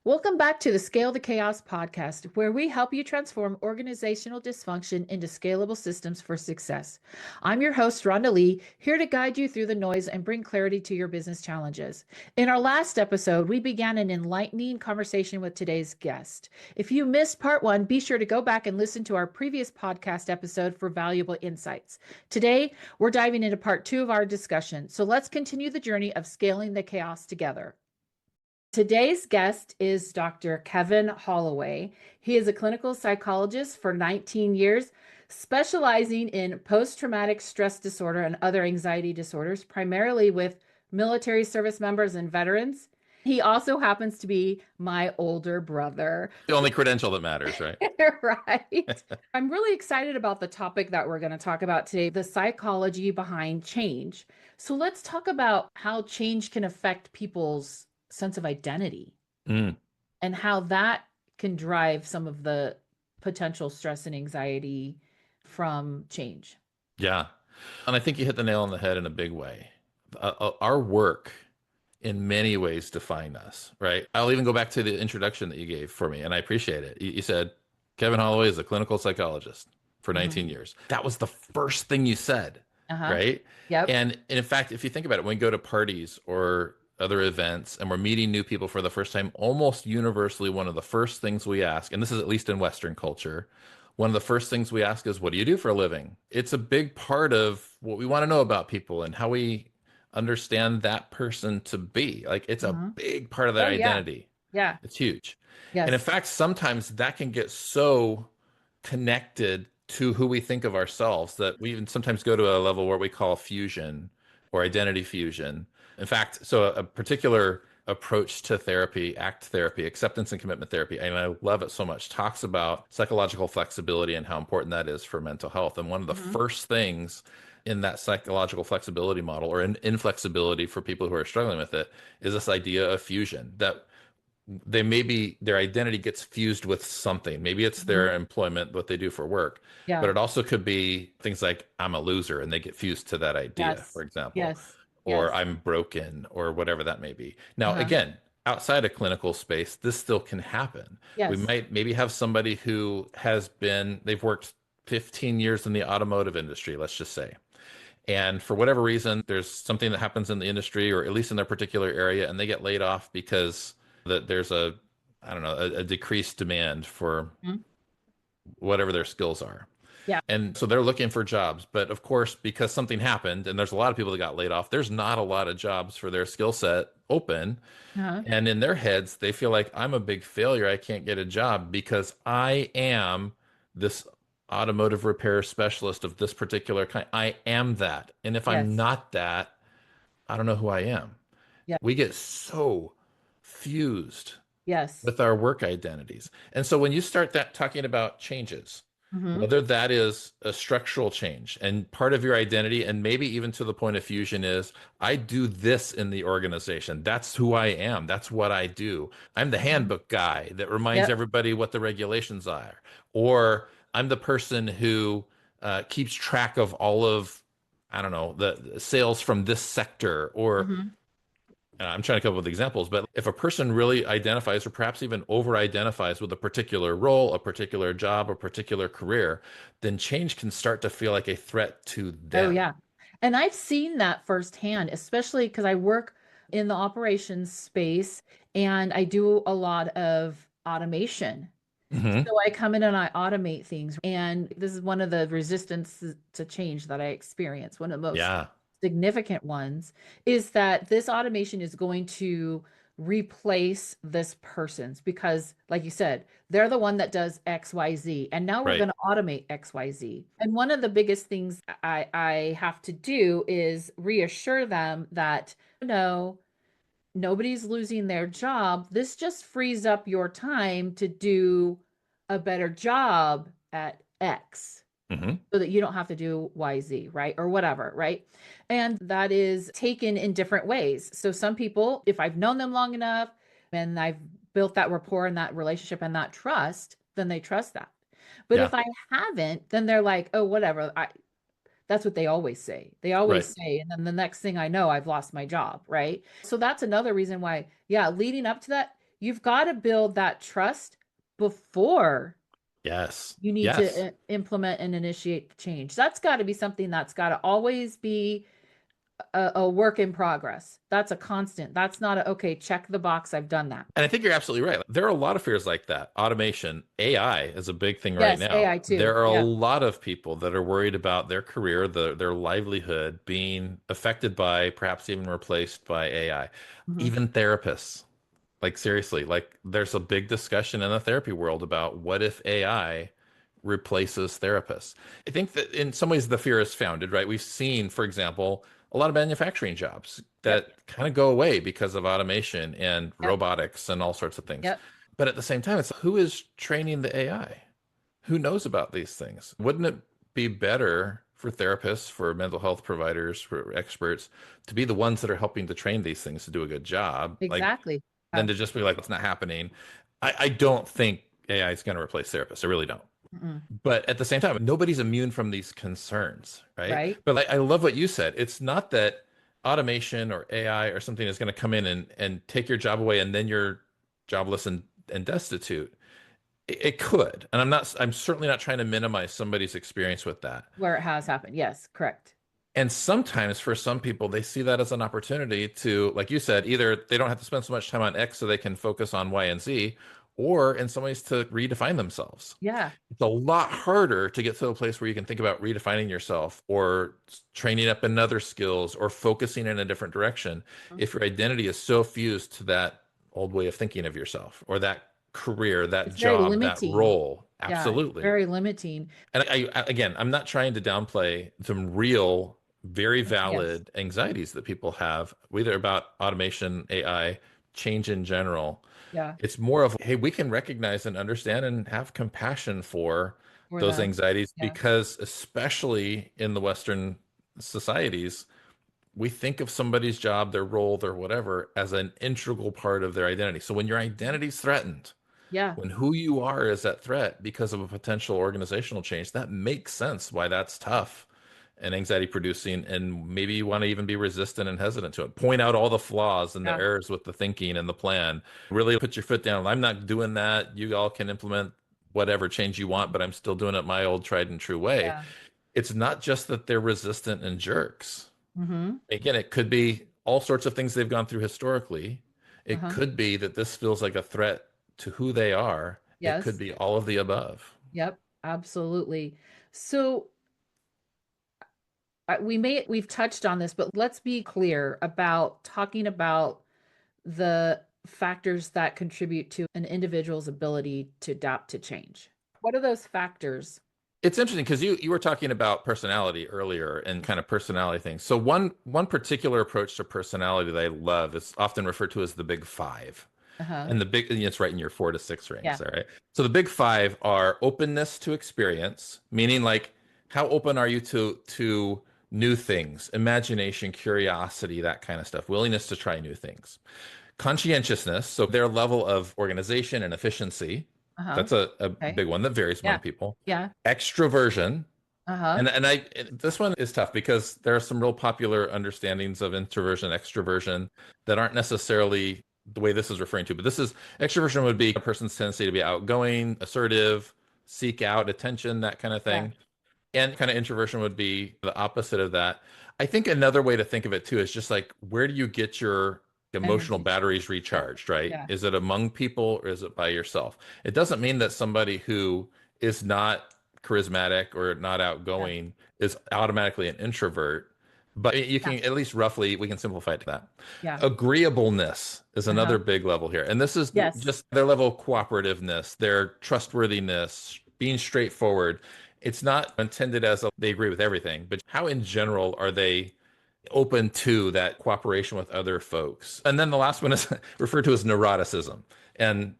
Welcome back to the Scale the Chaos podcast, where we help you transform organizational dysfunction into scalable systems for success. I'm your host, Rhonda Lea, here to guide you through the noise and bring clarity to your business challenges. In our last episode, we began an enlightening conversation with today's guest. If you missed part one, be sure to go back and listen to our previous podcast episode for valuable insights. Today, we're diving into part two of our discussion. So let's continue the journey of scaling the chaos together. Today's guest is Dr. Kevin Holloway. He is a clinical psychologist for 19 years, specializing in post-traumatic stress disorder and other anxiety disorders, primarily with military service members and veterans. He also happens to be my older brother. The only credential that matters, right? Right. I'm really excited about the topic that we're going to talk about today, the psychology behind change. So let's talk about how change can affect people's sense of identity and how that can drive some of the potential stress and anxiety from change. Yeah. And I think you hit the nail on the head in a big way. Our work in many ways define us, right? I'll even go back to the introduction that you gave for me, and I appreciate it. You said, Kevin Holloway is a clinical psychologist for 19 years. That was the first thing you said, right? Yep. And in fact, if you think about it, when we go to parties or other events and we're meeting new people for the first time, almost universally, one of the first things we ask, and this is at least in Western culture, one of the first things we ask is, what do you do for a living? It's a big part of what we want to know about people and how we understand that person to be. Like, it's a big part of their identity. Yeah. It's huge. Yes. And in fact, sometimes that can get so connected to who we think of ourselves that we even sometimes go to a level where we call fusion or identity fusion. In fact, so a particular approach to therapy, ACT therapy, acceptance and commitment therapy, and I love it so much, talks about psychological flexibility and how important that is for mental health. And one of the first things in that psychological flexibility model, or in inflexibility for people who are struggling with it, is this idea of fusion, that their identity gets fused with something. Maybe it's their employment, what they do for work, but it also could be things like, I'm a loser, and they get fused to that idea, for example. Or I'm broken, or whatever that may be. Now, again, outside a clinical space, this still can happen. We might maybe have somebody who they've worked 15 years in the automotive industry, let's just say. And for whatever reason, there's something that happens in the industry, or at least in their particular area, and they get laid off because there's a decreased demand for whatever their skills are. Yeah. And so they're looking for jobs. But of course, because something happened and there's a lot of people that got laid off, there's not a lot of jobs for their skill set open. And in their heads, they feel like, I'm a big failure. I can't get a job because I am this automotive repair specialist of this particular kind. I am that. And if I'm not that, I don't know who I am. Yeah. We get so fused with with our work identities. And so when you start talking about changes, whether that is a structural change and part of your identity, and maybe even to the point of fusion is, I do this in the organization. That's who I am. That's what I do. I'm the handbook guy that reminds everybody what the regulations are. Or I'm the person who keeps track of all of, the sales from this sector, or I'm trying to come up with examples, but if a person really identifies, or perhaps even over-identifies with a particular role, a particular job, a particular career, then change can start to feel like a threat to them. Oh, yeah. And I've seen that firsthand, especially because I work in the operations space and I do a lot of automation. So I come in and I automate things. And this is one of the resistance to change that I experience. One of the most significant ones is that this automation is going to replace this person's, because like you said, they're the one that does XYZ, and now we're going to automate XYZ. And one of the biggest things I have to do is reassure them that, no, nobody's losing their job. This just frees up your time to do a better job at X. So that you don't have to do YZ, right? Or whatever, right? And that is taken in different ways. So some people, if I've known them long enough and I've built that rapport and that relationship and that trust, then they trust that. But if I haven't, then they're like, oh, whatever. That's what they always say. They always say, and then the next thing I know, I've lost my job, right? So that's another reason why, leading up to that, you've got to build that trust before Yes. you need Yes. to implement and initiate change. That's got to be something that's got to always be a work in progress. That's a constant. That's not a, okay, check the box, I've done that. And I think you're absolutely right. There are a lot of fears like that. Automation, AI is a big thing right Yes, now. AI too. There are a Yeah. lot of people that are worried about their career, their livelihood being affected by, perhaps even replaced by AI. Hmm. Even therapists. Like seriously, like there's a big discussion in the therapy world about what if AI replaces therapists. I think that in some ways the fear is founded, right? We've seen, for example, a lot of manufacturing jobs Yep. that kind of go away because of automation and Yep. robotics and all sorts of things. Yep. But at the same time, it's who is training the AI? Who knows about these things? Wouldn't it be better for therapists, for mental health providers, for experts to be the ones that are helping to train these things to do a good job? Like Exactly. than Yeah. to just be like, it's not happening. I don't think AI is going to replace therapists. I really don't. Mm-mm. But at the same time, nobody's immune from these concerns, right? Right. But I love what you said. It's not that automation or AI or something is going to come in and take your job away and then you're jobless and destitute. It could. And I'm certainly not trying to minimize somebody's experience with that. Where it has happened. Yes, correct. And sometimes for some people, they see that as an opportunity to, like you said, either they don't have to spend so much time on X so they can focus on Y and Z, or in some ways to redefine themselves. Yeah. It's a lot harder to get to a place where you can think about redefining yourself or training up in other skills or focusing in a different direction if your identity is so fused to that old way of thinking of yourself or that career, that It's very job, that limiting. role. Yeah, it's Absolutely. very limiting. And again, I'm not trying to downplay some real, very Yes. valid anxieties that people have, whether about automation, AI, change in general. Yeah. It's more of, hey, we can recognize and understand and have compassion for For those them. anxieties Yeah. because, especially in the Western societies, we think of somebody's job, their role, their whatever, as an integral part of their identity. So when your identity's threatened, Yeah. when who you are is at threat because of a potential organizational change, that makes sense why that's tough and anxiety producing. And maybe you want to even be resistant and hesitant to it. Point out all the flaws and the Yeah. errors with the thinking and the plan. Really put your foot down. I'm not doing that. You all can implement whatever change you want, but I'm still doing it my old tried and true way. Yeah. It's not just that they're resistant and jerks. Mm-hmm. Again, it could be all sorts of things they've gone through historically. It Uh-huh. could be that this feels like a threat to who they are. It could Yes. be all of the above. Yep. Absolutely. So we've touched on this, but let's be clear about talking about the factors that contribute to an individual's ability to adapt to change. What are those factors? It's interesting because you were talking about personality earlier and kind of personality things. So one particular approach to personality that I love is often referred to as the big five. Uh-huh. And the big, and it's right in your 4 to 6 range Yeah. there, right? So the big five are openness to experience, meaning like how open are you to new things, imagination, curiosity, that kind of stuff, willingness to try new things. Conscientiousness, so their level of organization and efficiency. Uh-huh. That's a Okay. big one that varies among Yeah. people. Yeah. Extroversion, Uh-huh. and this one is tough because there are some real popular understandings of introversion, extroversion that aren't necessarily the way this is referring to. But this is extroversion would be a person's tendency to be outgoing, assertive, seek out attention, that kind of Yeah. thing. And kind of introversion would be the opposite of that. I think another way to think of it too is just like where do you get your emotional Energy. batteries Yeah. recharged, right? Yeah. Is it among people or is it by yourself? It doesn't mean that somebody who is not charismatic or not Yeah. outgoing is automatically an introvert, but you Yeah. can at least roughly we can simplify it to that. Yeah. Agreeableness is Uh-huh. another big level here. And this is Yes. just their level of cooperativeness, their trustworthiness, being straightforward. It's not intended as they agree with everything, but how in general are they open to that cooperation with other folks? And then the last one is referred to as neuroticism. And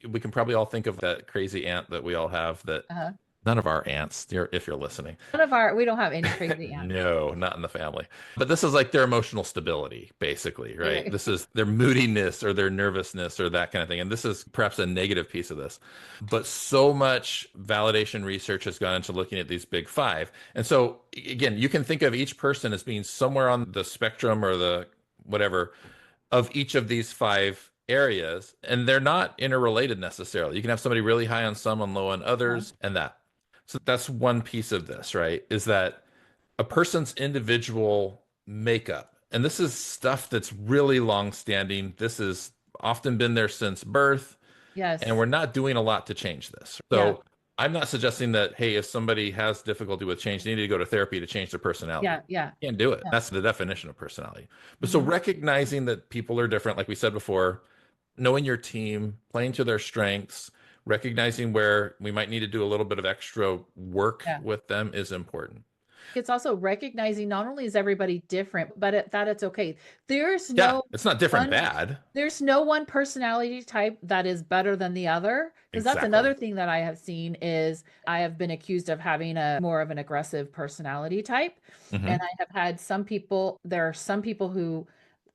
we can probably all think of that crazy aunt that we all have that Uh-huh. none of our aunts, if you're listening, We don't have any crazy ants. no, not in the family. But this is like their emotional stability, basically, right? Yeah. This is their moodiness or their nervousness or that kind of thing. And this is perhaps a negative piece of this. But so much validation research has gone into looking at these big five. And so, again, you can think of each person as being somewhere on the spectrum or the whatever of each of these five areas, and they're not interrelated necessarily. You can have somebody really high on some and low on Uh-huh. others, and that. So that's one piece of this, right? Is that a person's individual makeup. And this is stuff that's really long standing. This has often been there since birth, and Yes. we're not doing a lot to change this. Yeah. So I'm not suggesting that, hey, if somebody has difficulty with change, they need to go to therapy to change their personality. Yeah. Yeah. You can't do it. Yeah. That's the definition of personality. But so Hmm. recognizing that people are different, like we said before, knowing your team, playing to their strengths, recognizing where we might need to do a little bit of extra work Yeah. with them is important. It's also recognizing not only is everybody different, but that it's okay. There's Yeah, no it's not different one bad. there's no one personality type that is better than the other. Because that's Exactly. another thing that I have seen is I have been accused of having a more of an aggressive personality type. And Hmm. I have had there are some people who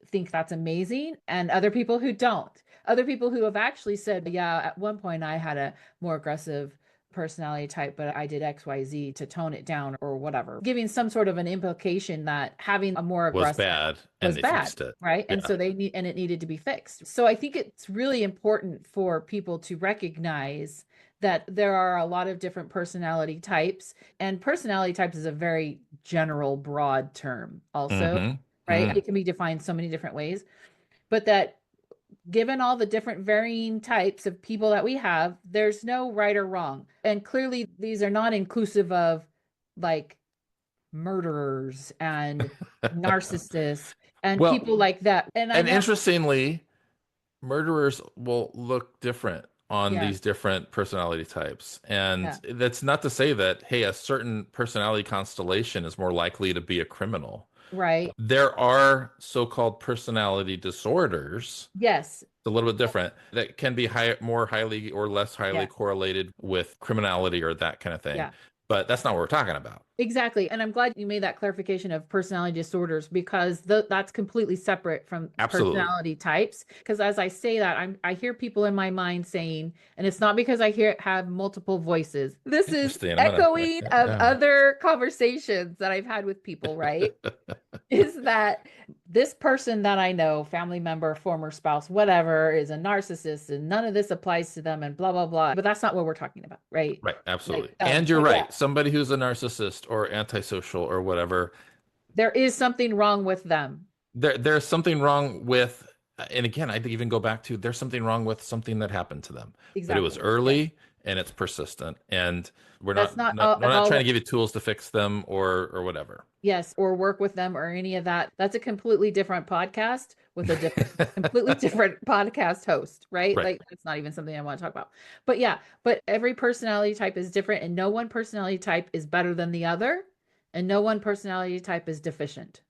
think that's amazing and other people who don't. Other people who have actually said, yeah, at one point I had a more aggressive personality type, but I did XYZ to tone it down or whatever, giving some sort of an implication that having a more Was aggressive bad, and was they bad, fixed it. right? And Yeah. so it needed to be fixed. So I think it's really important for people to recognize that there are a lot of different personality types, and personality types is a very general, broad term also, Hmm. right? Hmm. It can be defined so many different ways, but that given all the different varying types of people that we have, there's no right or wrong. And clearly, these are not inclusive of like murderers and narcissists and Well, people like that. And I and know, interestingly, murderers will look different on yeah, these different personality types. And yeah, that's not to say that, hey, a certain personality constellation is more likely to be a criminal. right. There are so-called personality disorders, Yes, a little bit different, that can be more highly or less highly yeah, correlated with criminality or that kind of thing. yeah. But that's not what we're talking about. Exactly. And I'm glad you made that clarification of personality disorders because that's completely separate from Absolutely. personality types. Because as I say that, I hear people in my mind saying, and it's not because I have multiple voices. This is Interesting. I'm gonna correct echoing that. of Yeah. other conversations that I've had with people, right? Is that this person that I know, family member, former spouse, whatever, is a narcissist and none of this applies to them and blah, blah, blah. But that's not what we're talking about, right? Right, absolutely. Like, And you're but yeah, right. Somebody who's a narcissist or antisocial or whatever, there is something wrong with them. there's something wrong with, and again, I even go back to there's something wrong with something that happened to them, but it was Exactly. Yes. early and it's persistent, and we're That's not, not not we're not trying to all, give you tools to fix them or whatever. yes, or work with them or any of that. That's a completely different podcast with a completely different podcast host, right? Right, Like that's not even something I want to talk about. But yeah, but every personality type is different and no one personality type is better than the other and no one personality type is deficient.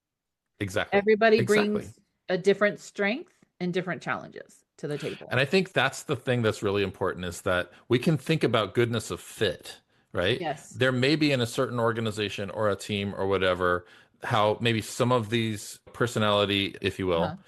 exactly, Everybody exactly. brings a different strength and different challenges to the And table. I think that's the thing that's really important is that we can think about goodness of fit, right? Yes. There may be in a certain organization or a team or whatever, how maybe some of these personality, if you Uh-huh. will,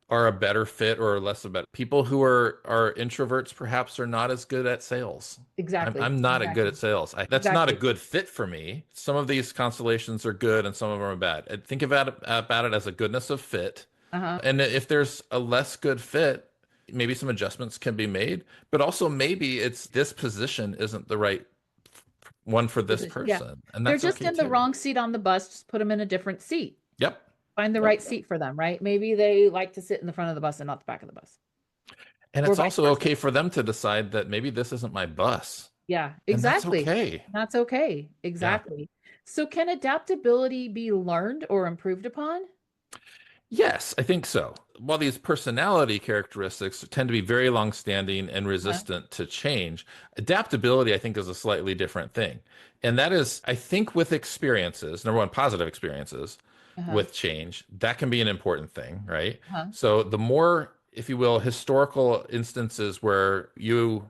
are a better fit or less of a better. People who are introverts perhaps are not as good at sales. Exactly. I'm not good Exactly. at sales. That's not a Exactly. good fit for me. Some of these constellations are good and some of them are bad. And think about it as a goodness of fit. Uh-huh. And if there's a less good fit, maybe some adjustments can be made, but also maybe it's this position isn't the right one for this Position. Yeah. person. And They're that's just okay in the too. wrong seat on the bus. Just put them in a different seat. Yep. Find the Yep. right seat for them, right? Maybe they like to sit in the front of the bus and not the back of the bus, And or it's vice also versa. okay for them to decide that maybe this isn't my bus. Yeah, And that's exactly. okay. That's okay. Yeah. Exactly. So can adaptability be learned or improved upon? Yes, I think so. While these personality characteristics tend to be very long-standing and Uh-huh. resistant to change, adaptability, I think, is a slightly different thing. And that is, I think, with experiences, number one, positive experiences Uh-huh. with change, that can be an important thing, right? Uh-huh. So the more, if you will, historical instances where you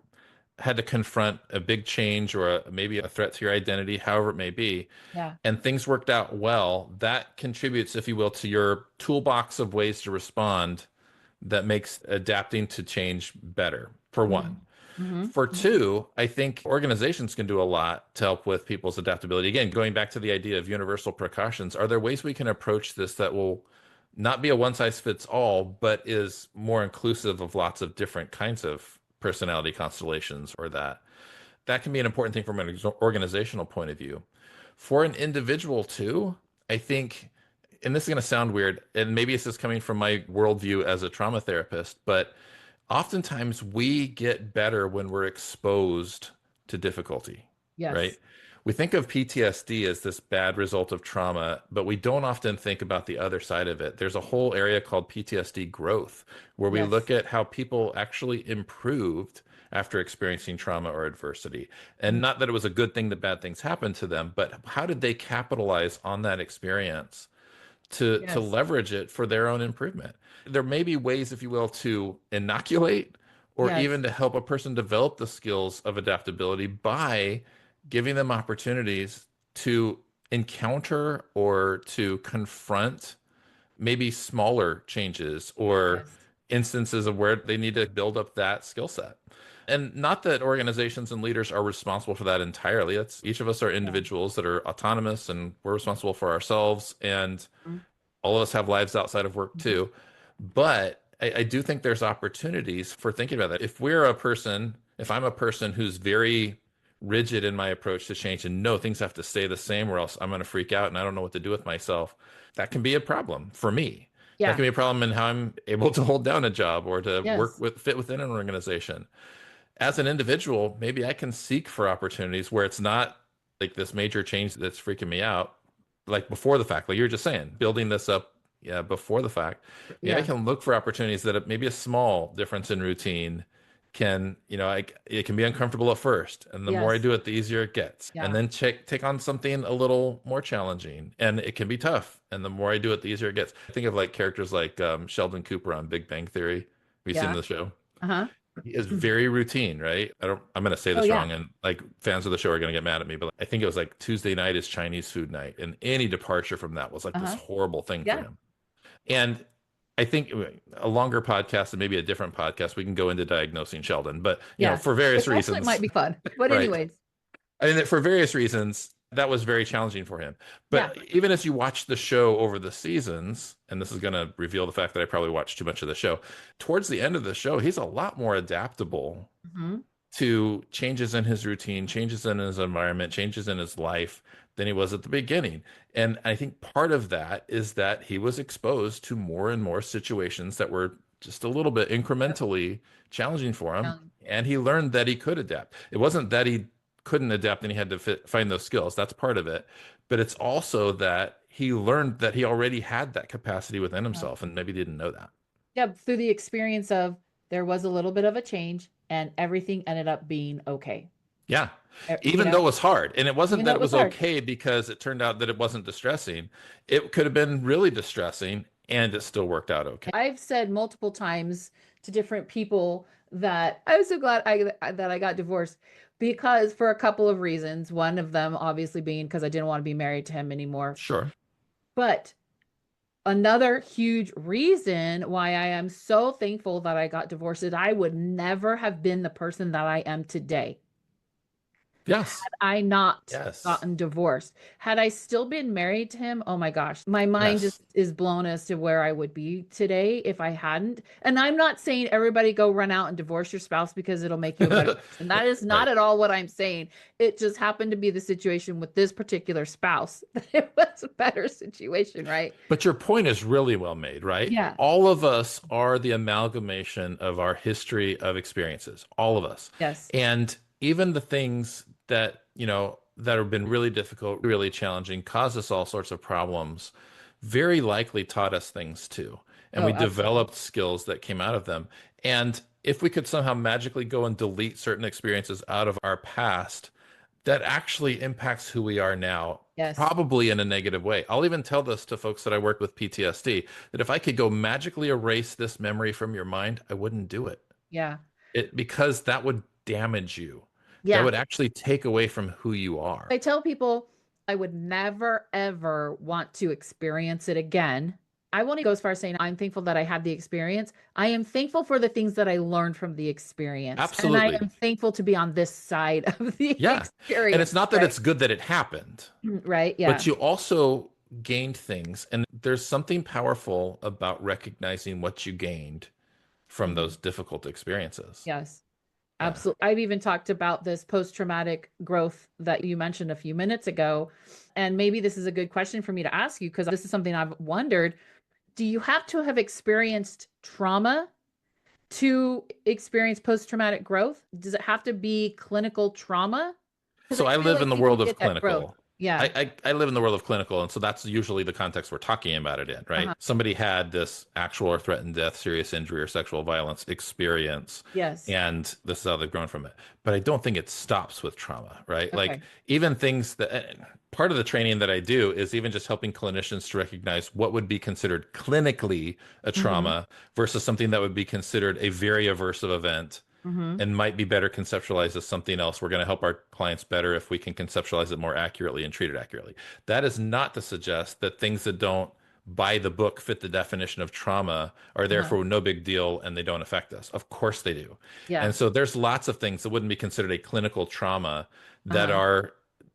had to confront a big change or maybe a threat to your identity, however it may be, Yeah. and things worked out well, that contributes, if you will, to your toolbox of ways to respond that makes adapting to change better, for one. Mm-hmm. For Hmm. two, I think organizations can do a lot to help with people's adaptability. Again, going back to the idea of universal precautions, are there ways we can approach this that will not be a one size fits all, but is more inclusive of lots of different kinds of personality constellations, or that can be an important thing from an organizational point of view. For an individual too, I think, and this is going to sound weird, and maybe it's just coming from my worldview as a trauma therapist, but oftentimes we get better when we're exposed to difficulty, right? Yes. We think of PTSD as this bad result of trauma, but we don't often think about the other side of it. There's a whole area called PTSD growth, where we look Yes. at how people actually improved after experiencing trauma or adversity. And Mm. not that it was a good thing that bad things happened to them, but how did they capitalize on that experience to Yes. leverage it for their own improvement? There may be ways, if you will, to inoculate or Yes. even to help a person develop the skills of adaptability by giving them opportunities to encounter or to confront maybe smaller changes or Yes. instances of where they need to build up that skill set. And not that organizations and leaders are responsible for that entirely. That's each of us are Yeah. individuals that are autonomous and we're responsible for ourselves. And Mhm. all of us have lives outside of work Mhm. too. But I do think there's opportunities for thinking about that. If I'm a person who's very rigid in my approach to change and no, things have to stay the same or else I'm going to freak out and I don't know what to do with myself, that can be a problem for me. That Yeah. can be a problem in how I'm able to hold down a job or to Yes. fit within an organization. As an individual, maybe I can seek for opportunities where it's not like this major change that's freaking me out, like before the fact, like you're just saying, building this up, yeah, before the fact. Maybe I Yeah. can look for opportunities that maybe a small difference in routine can, it can be uncomfortable at first, and the more I Yes. do it, the easier it gets. And Yeah. then take on something a little more challenging, and it can be tough. And the more I do it, the easier it gets. I think of like characters like Sheldon Cooper on Big Bang Theory. Have you seen Yeah. the show? Uh-huh. He is very routine, right? I'm going to say Oh this yeah. wrong, and like fans of the show are going to get mad at me, but I think it was like Tuesday night is Chinese food night, and any departure from that was like this Uh-huh. horrible thing for Yeah. him. And I think a longer podcast and maybe a different podcast, we can go into diagnosing Sheldon, but Yeah. for various Which actually might reasons, be fun. But right? anyways, I mean, for various reasons, that was very challenging for him. yeah. But even as you watch the show over the seasons, and this is going to reveal the fact that I probably watched too much of the show, towards the end of the show, he's a lot more adaptable Hmm. to changes in his routine, changes in his environment, changes in his life than he was at the beginning. And I think part of that is that he was exposed to more and more situations that were just a little bit Yep. incrementally challenging for him. Um, And he learned that he could adapt. It wasn't that he couldn't adapt and he had to find those skills. That's part of it. But it's also that he learned that he already had that capacity within uh, himself and maybe didn't know that. yeah. Through the experience of there was a little bit of a change and everything ended up being okay. Yeah. You Even though know, it was hard. And it wasn't even though that it it was was hard. okay because it turned out that it wasn't distressing. It could have been really distressing and it still worked out okay. I've said multiple times to different people that I was so glad that I got divorced because for a couple of reasons. One of them obviously being because I didn't want to be married to him anymore. Sure. But another huge reason why I am so thankful that I got divorced is I would never have been the person that I am today Yes. I not Yes. gotten divorced. Had I still been married to him, oh my gosh, my mind Yes. just is blown as to where I would be today if I hadn't. And I'm not saying everybody go run out and divorce your spouse because it'll make you a better person. That is not Right. at all what I'm saying. It just happened to be the situation with this particular spouse that it was a better situation, right? But your point is really well made, right? Yeah. All of us are the amalgamation of our history of experiences, all of us. Yes. And even the things that, that have been really difficult, really challenging, cause us all sorts of problems, very likely taught us things too. And Oh, we absolutely. developed skills that came out of them. And if we could somehow magically go and delete certain experiences out of our past, that actually impacts who we are now, Yes. probably in a negative way. I'll even tell this to folks that I work with PTSD, that if I could go magically erase this memory from your mind, I wouldn't do it. Yeah. Because that would damage you. That Yeah. would actually take away from who you are. I tell people I would never, ever want to experience it again. I won't go as far as saying I'm thankful that I had the experience. I am thankful for the things that I learned from the experience. And I Absolutely. am thankful to be on this side of the Yeah. And experience, it's not that right? it's good that it happened, Right. Yeah. but you also gained things, and there's something powerful about recognizing what you gained from Mhm. those difficult experiences. Yes. Yeah. Absolutely. I've even talked about this post-traumatic growth that you mentioned a few minutes ago. And maybe this is a good question for me to ask you because this is something I've wondered. Do you have to have experienced trauma to experience post-traumatic growth? Does it have to be clinical trauma? Because So I I feel live like in the you can world of get that growth. clinical. Yeah. I live in the world of clinical, and so that's usually the context we're talking about it in, right? Uh-huh. Somebody had this actual or threatened death, serious injury, or sexual violence experience, Yes. and this is how they've grown from it. But I don't think it stops with trauma, right? Like Okay. even things that part of the training that I do is even just helping clinicians to recognize what would be considered clinically a Mm-hmm. trauma versus something that would be considered a very aversive event Mm-hmm. and might be better conceptualized as something else. We're going to help our clients better if we can conceptualize it more accurately and treat it accurately. That is not to suggest that things that don't by the book fit the definition of trauma are Uh-huh. therefore no big deal and they don't affect us. Of course they do. Yeah. And so there's lots of things that wouldn't be considered a clinical trauma that Uh-huh. are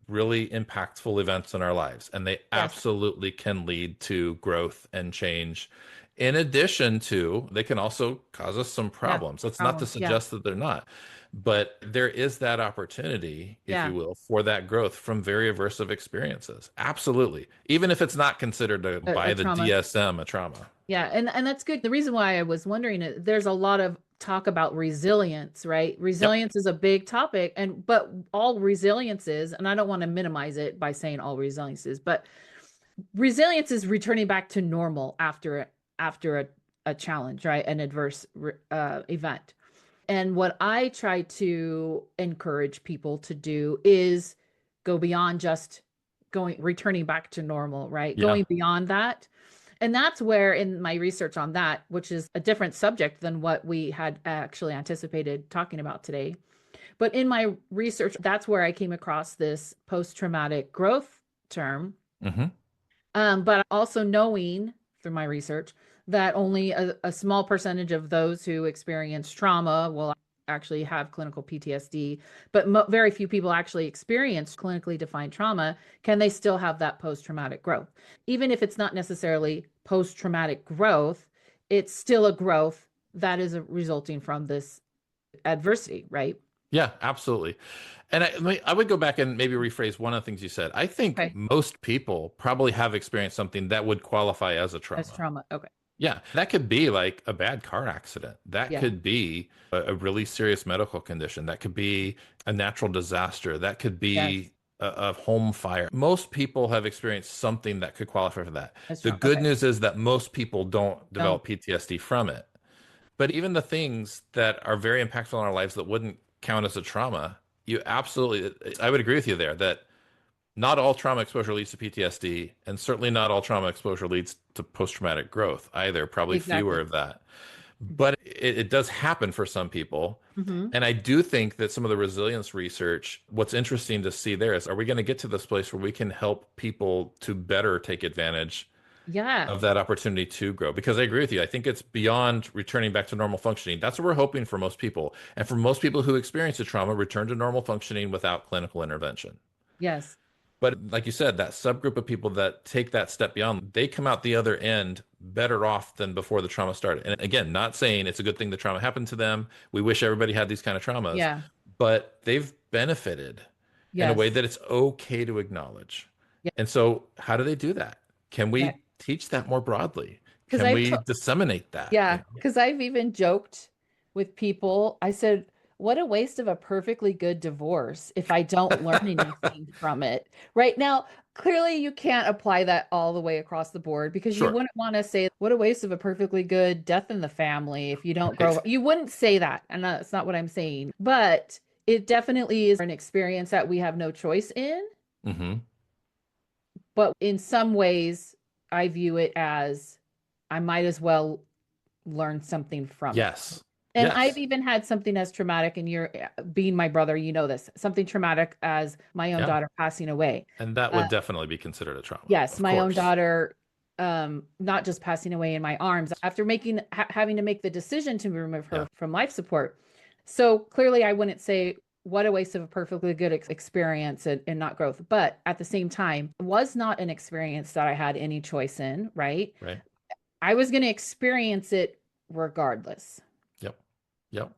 really impactful events in our lives. And they Yes. absolutely can lead to growth and change. In addition to, they can also cause us some Yeah. problems. That's not to Problems. Yeah. suggest that they're not, but there is that opportunity, if you Yeah. will, for that growth from very aversive experiences. Absolutely. Even if it's not considered A by the trauma. DSM a trauma. Yeah, and that's good. The reason why I was wondering there's a lot of talk about resilience, right? Yep. Resilience is a big topic but all resilience is, and I don't want to minimize it by saying all resilience is, but resilience is returning back to normal after a challenge, right? An adverse event. And what I try to encourage people to do is go beyond just returning back to normal, right? Yeah. Going beyond that. And that's where, in my research on that, which is a different subject than what we had actually anticipated talking about today, but in my research, that's where I came across this post traumatic growth term. Hmm. But also knowing through my research that only a small percentage of those who experience trauma will actually have clinical PTSD, but very few people actually experience clinically defined trauma. Can they still have that post traumatic growth? Even if it's not necessarily post traumatic growth, it's still a growth that is resulting from this adversity, right? Yeah, absolutely. And I would go back and maybe rephrase one of the things you said. I think Okay. most people probably have experienced something that would qualify as a That's trauma. trauma. Okay. Yeah, that could be like a bad car accident. That Yeah. could be a really serious medical condition. That could be a natural disaster. That could Yes. be a home fire. Most people have experienced something that could qualify for that. That's The trauma. good Okay. news is that most people don't Don't. develop PTSD from it. But even the things that are very impactful in our lives that wouldn't count as a trauma, you absolutely, I would agree with you there that not all trauma exposure leads to PTSD, and certainly not all trauma exposure leads to post-traumatic growth either, probably fewer Exactly. of that. But it does happen for some people. Mm-hmm. And I do think that some of the resilience research, what's interesting to see there is, are we going to get to this place where we can help people to better take advantage Yeah. of that opportunity to grow? Because I agree with you. I think it's beyond returning back to normal functioning. That's what we're hoping for most people. And for most people who experience a trauma, return to normal functioning without clinical intervention. Yes. But like you said, that subgroup of people that take that step beyond, they come out the other end better off than before the trauma started. And again, not saying it's a good thing the trauma happened to them. We wish everybody had these kind of traumas, Yeah. but they've benefited in a way Yes. that it's okay to acknowledge. Yeah. And so, how do they do that? Can Yeah. we teach that more broadly? Because Can we disseminate that? yeah, because I've even joked with people. I said, what a waste of a perfectly good divorce if I don't learn anything from it. Right now, clearly you can't apply that all the way across the board because you Sure. wouldn't want to say, what a waste of a perfectly good death in the family if you don't grow Right. up. You wouldn't say that. And that's not what I'm saying. But it definitely is an experience that we have no choice in. Hmm. But in some ways, I view it as I might as well learn something from it. Yes. And I've Yes. even had something as traumatic, and you're being my brother, you know this, something traumatic as my own Yeah. daughter passing away. And that Uh, would definitely be considered a trauma, yes, of my own course. daughter, not just passing away in my arms, after having to make the decision to remove her Yeah. from life support. So clearly, I wouldn't say what a waste of a perfectly good experience and not growth. But at the same time, it was not an experience that I had any choice in, right? Right. I was going to experience it regardless. Yep. Yep.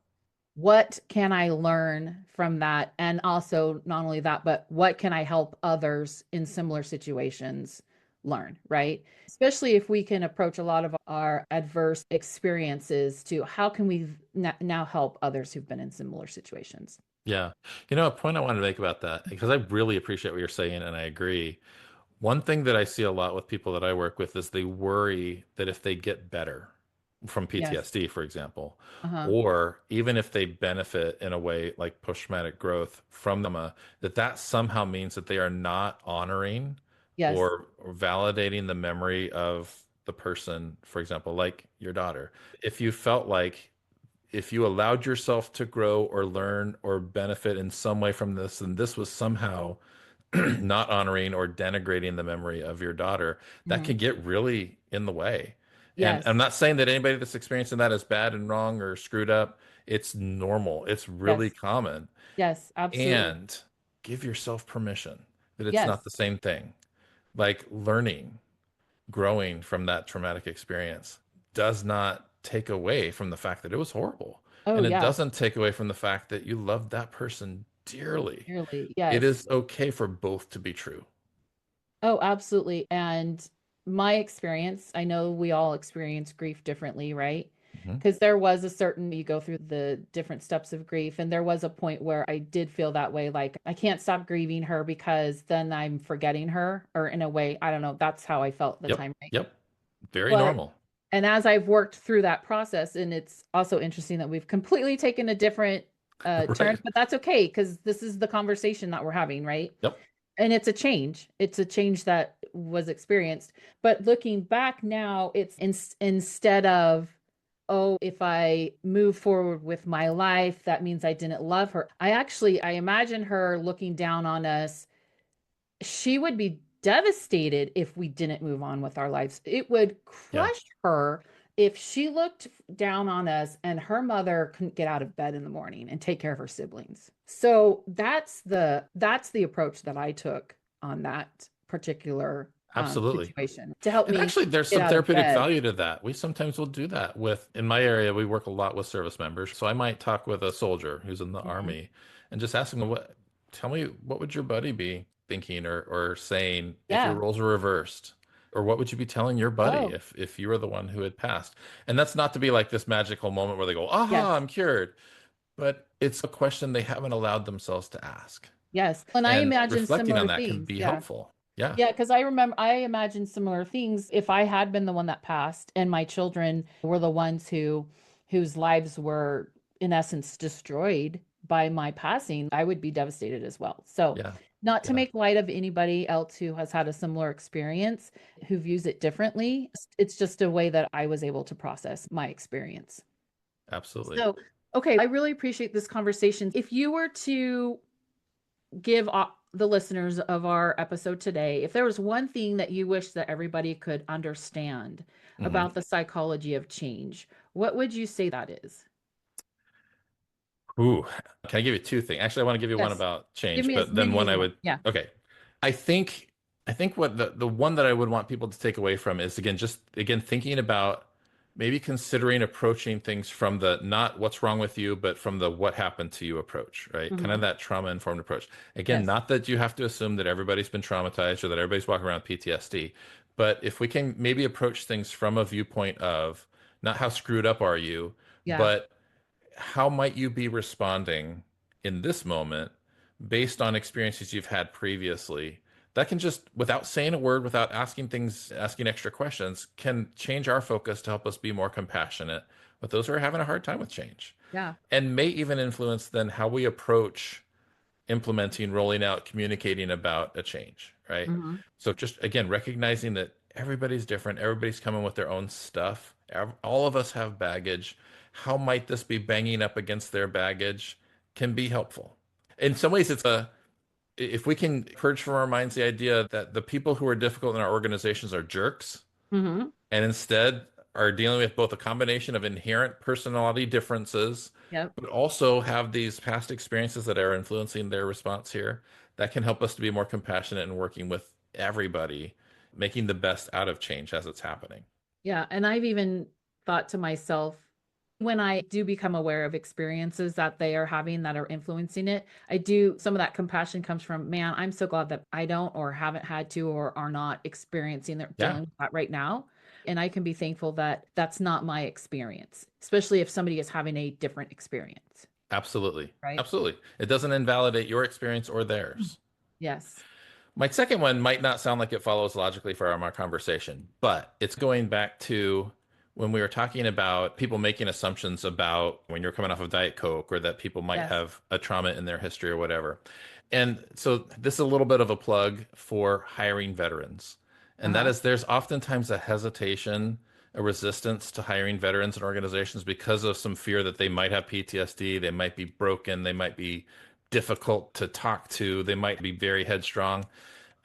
What can I learn from that? And also, not only that, but what can I help others in similar situations learn, right? Especially if we can approach a lot of our adverse experiences to how can we now help others who've been in similar situations? Yeah. A point I wanted to make about that, because I really appreciate what you're saying and I agree. One thing that I see a lot with people that I work with is they worry that if they get better from Yes. PTSD, for example, Uh-huh. or even if they benefit in a way like post-traumatic growth from them, that that somehow means that they are not honoring Yes. or validating the memory of the person, for example, like your daughter. If you felt like if you allowed yourself to grow or learn or benefit in some way from this, and this was somehow not honoring or denigrating the memory of your daughter, that Mhm. can get really in the way. And I'm Yes. not saying that anybody that's experiencing that is bad and wrong or screwed up. It's normal. It's really Yes. common. Yes. Absolutely. And give yourself permission that it's not Yes. the same thing. Like learning, growing from that traumatic experience does not take away from the fact that it was horrible. Oh, And it yeah. doesn't take away from the fact that you loved that person dearly. Nearly. It Yes. is okay for both to be true. Oh, absolutely. And my experience, I know we all experience grief differently, right? Mhm. Because there was a certain, you go through the different steps of grief, and there was a point where I did feel that way, like I can't stop grieving her because then I'm forgetting her, or in a way, I don't know, that's how I felt at the Yep. time, right? Yep. Very But normal. and as I've worked through that process, and it's also interesting that we've completely taken a different turn, Right. but that's okay because this is the conversation that we're having, right? Yep. And it's a change. It's a change that was experienced. But looking back now, it's instead of, oh, if I move forward with my life, that means I didn't love her. I imagine her looking down on us. She would be devastated if we didn't move on with our lives. It would Yeah. crush her if she looked down on us and her mother couldn't get out of bed in the morning and take care of her siblings. So that's the approach that I took on that particular Absolutely. situation to help And me actually, there's get some out of therapeutic bed. value to that. We sometimes will do that in my area, we work a lot with service members. So I might talk with a soldier who's in the Mhm. army and just ask them, tell me, what would your buddy be thinking or saying if your Yeah. roles were reversed? Or what would you be telling your buddy Oh, if you were the one who had passed? And that's not to be like this magical moment where they go, aha, yes. I'm cured. But it's a question they haven't allowed themselves to ask. Yes. And I And imagine reflecting on similar that can things. be Yeah. helpful. Yeah. Yeah, because I imagine similar things. If I had been the one that passed and my children were the ones whose lives were in essence destroyed by my passing, I would be devastated as well. So, Yeah. not to Yeah. make light of anybody else who has had a similar experience, who views it differently. It's just a way that I was able to process my experience. Absolutely. So, okay, I really appreciate this conversation. If you were to give the listeners of our episode today, if there was one thing that you wish that everybody could understand Mhm. about the psychology of change, what would you say that is? Ooh, can I give you two things? Actually, I want to give you one Yes. about Give change, me as but then many one as I you want. would, Yeah. okay. I think what the one that I would want people to take away from is again, just again thinking about maybe considering approaching things from the not what's wrong with you, but from the what happened to you approach, right? Kind Hmm. of that trauma informed approach. Again, Yes. not that you have to assume that everybody's been traumatized or that everybody's walking around with PTSD, but if we can maybe approach things from a viewpoint of not how screwed up are you, Yeah. but how might you be responding in this moment based on experiences you've had previously? That can just, without saying a word, without asking extra questions, can change our focus to help us be more compassionate with those who are having a hard time with change. Yeah. And may even influence then how we approach implementing, rolling out, communicating about a change, right? Hmm. So just again, recognizing that everybody's different, everybody's coming with their own stuff. All of us have baggage. How might this be banging up against their baggage can be helpful. In some ways, if we can purge from our minds the idea that the people who are difficult in our organizations are jerks, Hmm. and instead are dealing with both a combination of inherent personality differences, Yep. but also have these past experiences that are influencing their response here. That can help us to be more compassionate and working with everybody, making the best out of change as it's happening. Yeah. And I've even thought to myself, when I do become aware of experiences that they are having that are influencing it, I do, some of that compassion comes from, man, I'm so glad that I don't or haven't had to or are not experiencing or Yeah, dealing with that right now. And I can be thankful that that's not my experience, especially if somebody is having a different experience, absolutely. right? Absolutely. It doesn't invalidate your experience or theirs. Yes. My second one might not sound like it follows logically for our conversation, but it's going back to when we were talking about people making assumptions about when you're coming off of Diet Coke or that people might Yes. have a trauma in their history or whatever. And so this is a little bit of a plug for hiring veterans. And that Uh-huh. is there's oftentimes a hesitation, a resistance to hiring veterans and organizations because of some fear that they might have PTSD, they might be broken, they might be difficult to talk to, they might be very headstrong.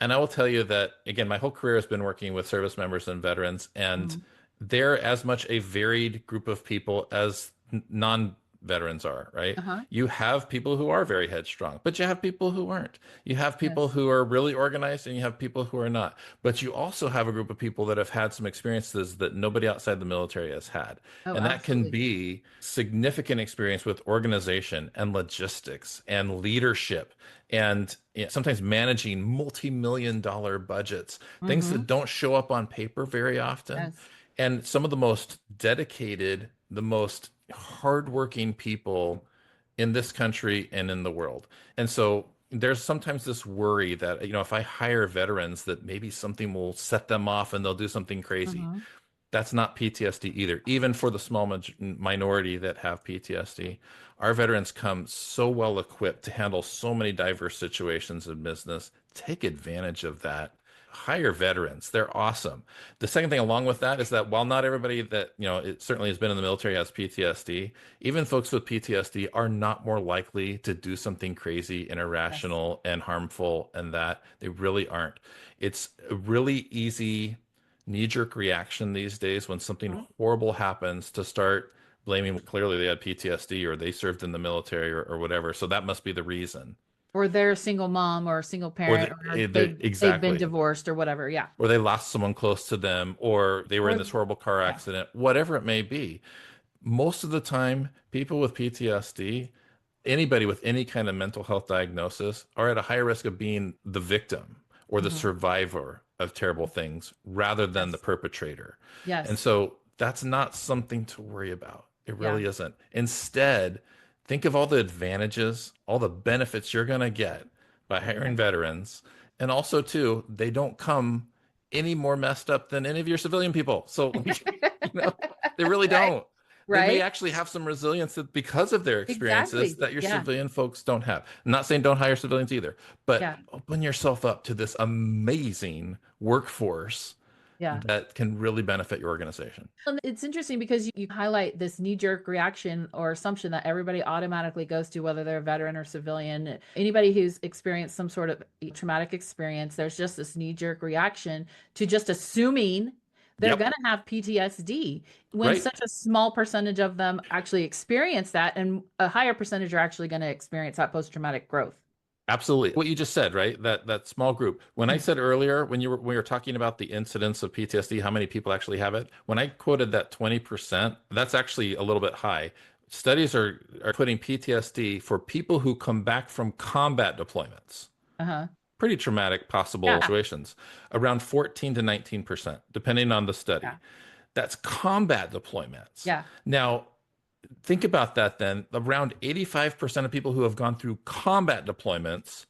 And I will tell you that, again, my whole career has been working with service members and veterans, and Mhm. they're as much a varied group of people as non veterans are, right? Uh-huh. You have people who are very headstrong, but you have people who aren't. You have people Yes. who are really organized and you have people who are not. But you also have a group of people that have had some experiences that nobody outside the military has had. Oh, And that can absolutely. be significant experience with organization and logistics and leadership and sometimes managing multi-million dollar budgets, things Mm-hmm. that don't show up on paper very often. Yes. And some of the most dedicated, the most hardworking people in this country and in the world. And so there's sometimes this worry that, if I hire veterans, that maybe something will set them off and they'll do something crazy. Mm-hmm. That's not PTSD either. Even for the small minority that have PTSD, our veterans come so well equipped to handle so many diverse situations in business. Take advantage of that. Hire veterans. They're awesome. The second thing along with that is that while not everybody that, it certainly has been in the military has PTSD, even folks with PTSD are not more likely to do something crazy and Yes. irrational and harmful, and that they really aren't. It's a really easy knee-jerk reaction these days when something Mhm. horrible happens to start blaming, clearly they had PTSD or they served in the military or whatever, so that must be the reason. Or they're a single mom or a single Or parent or they've been exactly. divorced or whatever. Yeah. Or they lost someone close to them, or they were in Or this horrible car yeah. accident, whatever it may be. Most of the time, people with PTSD, anybody with any kind of mental health diagnosis, are at a higher risk of being the victim or the Hmm. survivor of terrible things rather than the Yes. perpetrator. And Yes. so that's not something to worry about. It Yeah. really isn't. Instead, think of all the advantages, all the benefits you're going to get by hiring Yes. veterans. And also, too, they don't come any more messed up than any of your civilian people. So, they really Right. don't. They may Right. actually have some resilience because of their experiences Exactly. that your Yeah. civilian folks don't have. I'm not saying don't hire civilians either, but Yeah. open yourself up to this amazing workforce Yeah. that can really benefit your organization. And it's interesting because you highlight this knee-jerk reaction or assumption that everybody automatically goes to, whether they're a veteran or civilian. Anybody who's experienced some sort of traumatic experience, there's just this knee-jerk reaction to just assuming they're Yep. going to have PTSD when Right. such a small percentage of them actually experience that, and a higher percentage are actually going to experience that post-traumatic growth. Absolutely. What you just said, right? That small group. When I Mhm. said earlier, when we were talking about the incidence of PTSD, how many people actually have it? When I quoted that 20%, that's actually a little bit high. Studies are putting PTSD for people who come back from combat deployments, Uh-huh. pretty traumatic possible Yeah. situations, around 14 to 19%, depending on the Yeah. study. That's combat deployments. Yeah. Now, think about that then. Around 85% of people who have gone through combat deployments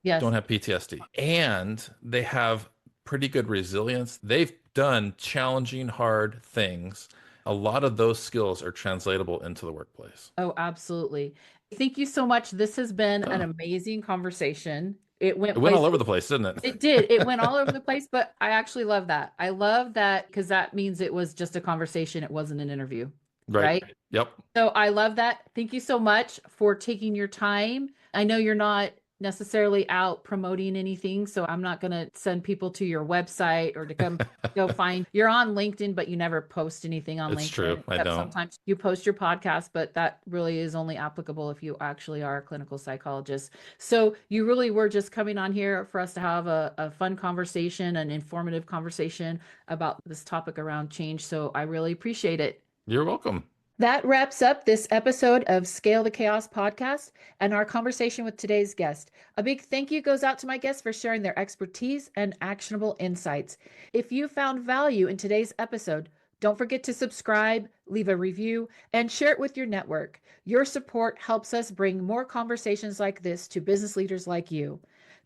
don't Yes. have PTSD. And they have pretty good resilience. They've done challenging, hard things. A lot of those skills are translatable into the workplace. Oh, absolutely. Thank you so much. This has been an Oh, amazing conversation. It went it went all over places. the place, didn't it? It did. It went all over the place, but I actually love that. I love that because that means it was just a conversation. It wasn't an interview, Right. right? Yep. So I love that. Thank you so much for taking your time. I know you're not necessarily out promoting anything, so I'm not going to send people to your website or to come go find. You're on LinkedIn, but you never post anything on It's true. LinkedIn, I except don't. sometimes you post your podcast, but that really is only applicable if you actually are a clinical psychologist. So you really were just coming on here for us to have a fun conversation, an informative conversation about this topic around change. So I really appreciate it. You're welcome. That wraps up this episode of Scale the Chaos podcast and our conversation with today's guest. A big thank you goes out to my guests for sharing their expertise and actionable insights. If you found value in today's episode, don't forget to subscribe, leave a review, and share it with your network. Your support helps us bring more conversations like this to business leaders like you.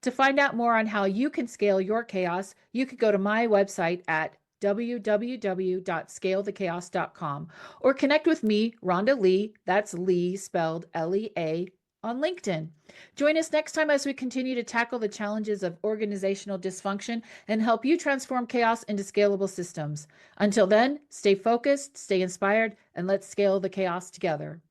To find out more on how you can scale your chaos, you could go to my website at www.scalethechaos.com or connect with me, Rhonda Lea, that's Lee spelled Lea, on LinkedIn. Join us next time as we continue to tackle the challenges of organizational dysfunction and help you transform chaos into scalable systems. Until then, stay focused, stay inspired, and let's scale the chaos together.